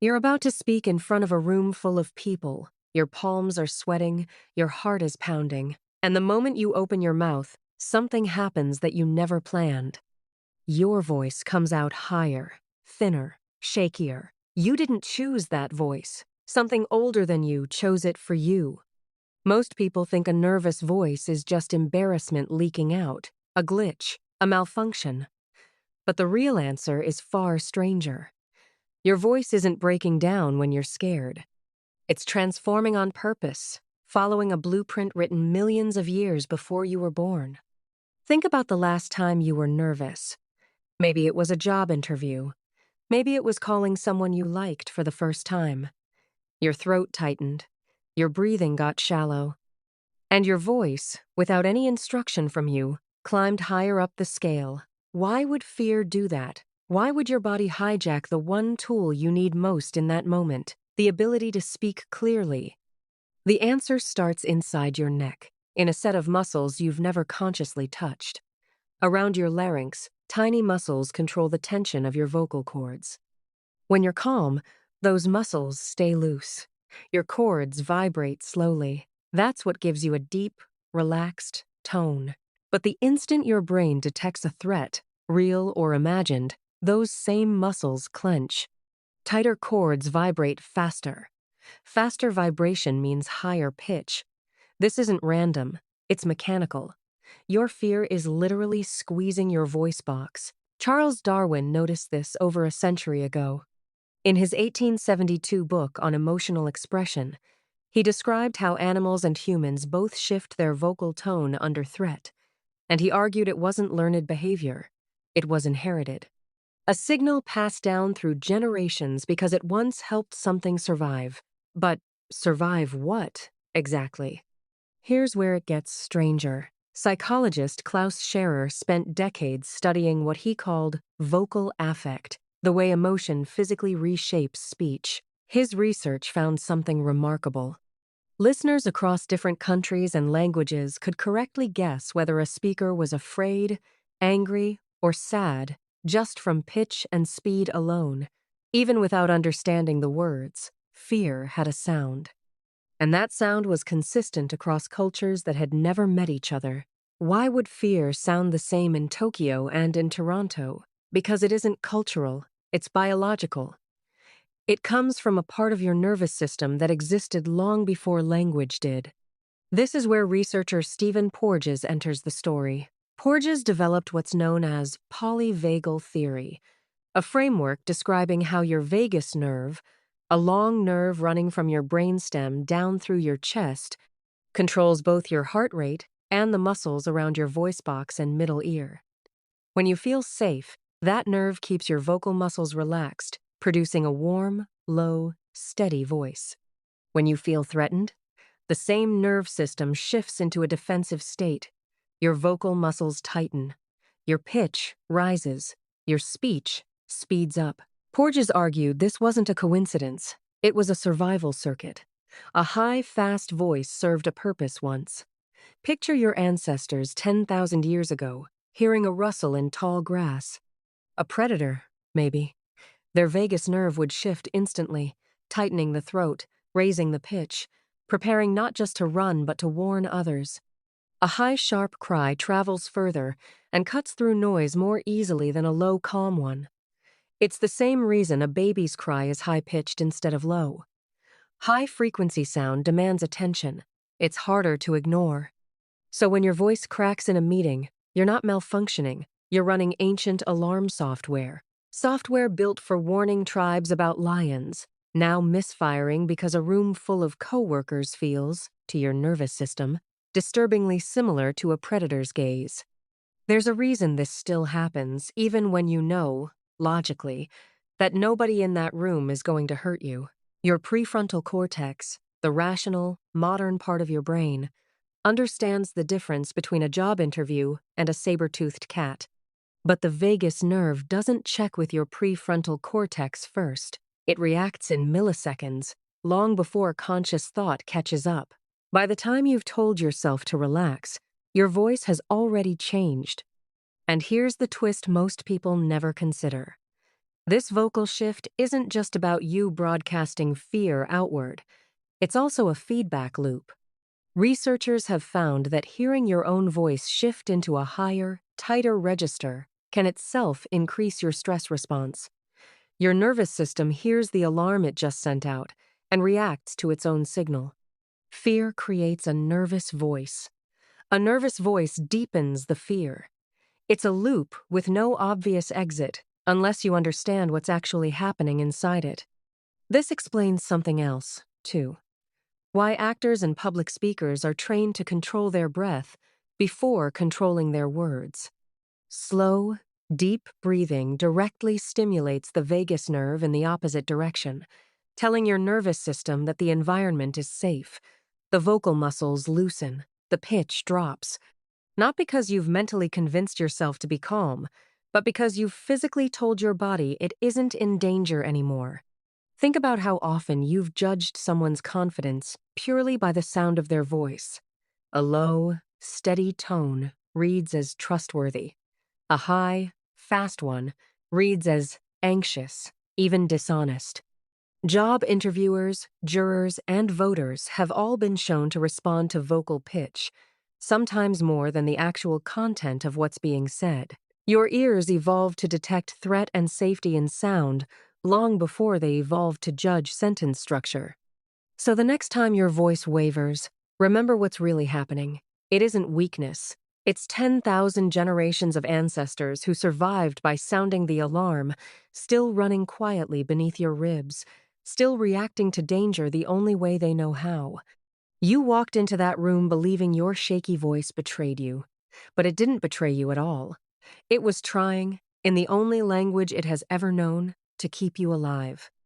You're about to speak in front of a room full of people. Your palms are sweating, your heart is pounding, and the moment you open your mouth, something happens that you never planned. Your voice comes out higher, thinner, shakier. You didn't choose that voice. Something older than you chose it for you. Most people think a nervous voice is just embarrassment leaking out, a glitch, a malfunction. But the real answer is far stranger. Your voice isn't breaking down when you're scared. It's transforming on purpose, following a blueprint written millions of years before you were born. Think about the last time you were nervous. Maybe it was a job interview. Maybe it was calling someone you liked for the first time. Your throat tightened. Your breathing got shallow. And your voice, without any instruction from you, climbed higher up the scale. Why would fear do that? Why would your body hijack the one tool you need most in that moment, the ability to speak clearly? The answer starts inside your neck, in a set of muscles you've never consciously touched. Around your larynx, tiny muscles control the tension of your vocal cords. When you're calm, those muscles stay loose. Your cords vibrate slowly. That's what gives you a deep, relaxed tone. But the instant your brain detects a threat, real or imagined, those same muscles clench. Tighter cords vibrate faster. Faster vibration means higher pitch. This isn't random, it's mechanical. Your fear is literally squeezing your voice box. Charles Darwin noticed this over a century ago. In his 1872 book on emotional expression, he described how animals and humans both shift their vocal tone under threat, and he argued it wasn't learned behavior, it was inherited. A signal passed down through generations because it once helped something survive. But survive what, exactly? Here's where it gets stranger. Psychologist Klaus Scherer spent decades studying what he called vocal affect, the way emotion physically reshapes speech. His research found something remarkable. Listeners across different countries and languages could correctly guess whether a speaker was afraid, angry, or sad just from pitch and speed alone. Even without understanding the words, fear had a sound. And that sound was consistent across cultures that had never met each other. Why would fear sound the same in Tokyo and in Toronto? Because it isn't cultural, it's biological. It comes from a part of your nervous system that existed long before language did. This is where researcher Stephen Porges enters the story. Porges developed what's known as polyvagal theory, a framework describing how your vagus nerve, a long nerve running from your brainstem down through your chest, controls both your heart rate and the muscles around your voice box and middle ear. When you feel safe, that nerve keeps your vocal muscles relaxed, producing a warm, low, steady voice. When you feel threatened, the same nerve system shifts into a defensive state. Your vocal muscles tighten. Your pitch rises. Your speech speeds up. Porges argued this wasn't a coincidence. It was a survival circuit. A high, fast voice served a purpose once. Picture your ancestors 10,000 years ago, hearing a rustle in tall grass. A predator, maybe. Their vagus nerve would shift instantly, tightening the throat, raising the pitch, preparing not just to run but to warn others. A high, sharp cry travels further and cuts through noise more easily than a low, calm one. It's the same reason a baby's cry is high-pitched instead of low. High-frequency sound demands attention. It's harder to ignore. So when your voice cracks in a meeting, you're not malfunctioning. You're running ancient alarm software. Software built for warning tribes about lions, now misfiring because a room full of coworkers feels, to your nervous system, disturbingly similar to a predator's gaze. There's a reason this still happens, even when you know, logically, that nobody in that room is going to hurt you. Your prefrontal cortex, the rational, modern part of your brain, understands the difference between a job interview and a saber-toothed cat. But the vagus nerve doesn't check with your prefrontal cortex first. It reacts in milliseconds, long before conscious thought catches up. By the time you've told yourself to relax, your voice has already changed. And here's the twist most people never consider. This vocal shift isn't just about you broadcasting fear outward, it's also a feedback loop. Researchers have found that hearing your own voice shift into a higher, tighter register can itself increase your stress response. Your nervous system hears the alarm it just sent out and reacts to its own signal. Fear creates a nervous voice. A nervous voice deepens the fear. It's a loop with no obvious exit unless you understand what's actually happening inside it. This explains something else, too. Why actors and public speakers are trained to control their breath before controlling their words. Slow, deep breathing directly stimulates the vagus nerve in the opposite direction, telling your nervous system that the environment is safe. The vocal muscles loosen, the pitch drops. Not because you've mentally convinced yourself to be calm, but because you've physically told your body it isn't in danger anymore. Think about how often you've judged someone's confidence purely by the sound of their voice. A low, steady tone reads as trustworthy. A high, fast one reads as anxious, even dishonest. Job interviewers, jurors, and voters have all been shown to respond to vocal pitch, sometimes more than the actual content of what's being said. Your ears evolved to detect threat and safety in sound long before they evolved to judge sentence structure. So the next time your voice wavers, remember what's really happening. It isn't weakness. It's 10,000 generations of ancestors who survived by sounding the alarm, still running quietly beneath your ribs, still reacting to danger the only way they know how. You walked into that room believing your shaky voice betrayed you, but it didn't betray you at all. It was trying, in the only language it has ever known, to keep you alive.